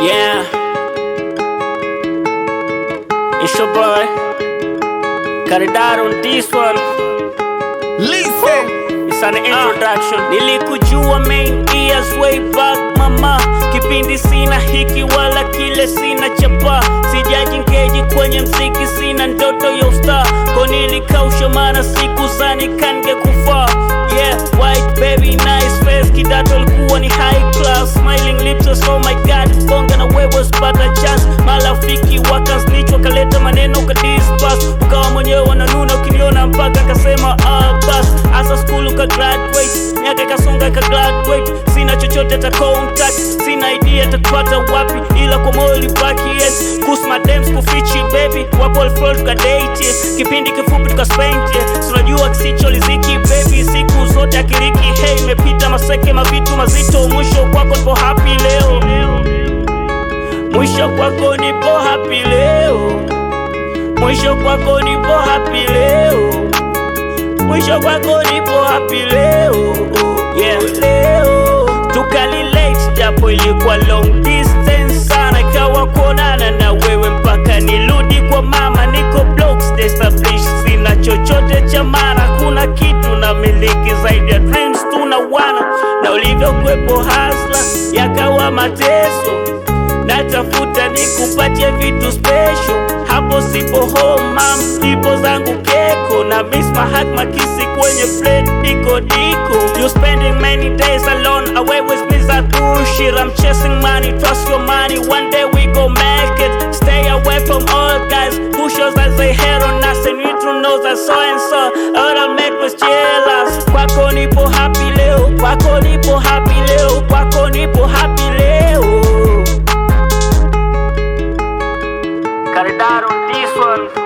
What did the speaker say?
Yeah, it's your boy. Got it out on this one. Listen. It's an introduction. Nilikujua main years way back mama. Kipindi sina hiki wala kile sina chapa. Sijaji ngeji kwenye mziki sina ndoto ya star. Kwa nilikausha maana siku zani kange kufa. Yeah, white baby nice face. Kidato likuwa ni high class. Smiling lips oh my god. Bonga na wewe spata chance. Malafiki wakasnitch wakaleta maneno kadispass. Ukawa mwenyewe wananuna ukiniona mpaka kasema bas. Asa school uka graduate, miaka ikasonga ka graduate. Sina chochote ta contact, sina idea tatupata wapi. Ila kwa moyo libaki yes. Kus madems kufichi baby, wapo all tuka date yeah. Kipindi kifupi tuka spend yeah. Sunajua kisicho liziki baby, siku zote akiriki. Hey, mepita maseke mavitu mazito. Mwisho kwako nipo happy leo. Mwisho kwako nipo happy leo. Mwisho kwako nipo happy leo. Mwisho kwako nipo happy leo. Yeah, leo tukalilate japo ilikuwa long distance sana. Ikawa kuonana na wewe mpaka nirudi kwa mama. Niko blocks established, sina chochote cha maana. Kuna kitu na miliki zaidi ya dreams tunawana. Na ulivyo kwepo hustler yakawa mateso. Natafuta nikupatie vitu special. Hapo sipo home mam, ndipo zangu keko. Na miss my hug makisi kwenye plate diko diko. You spending many days alone away with me that bullshit. I'm chasing money, trust your money, one day we go make it. Stay away from all guys who shows that they hate on us. And you to know that so and so all I make was jealous. Kwako nipo happy leo, kwako nipo happy leo, kwako nipo happy leo. Got it out on this one.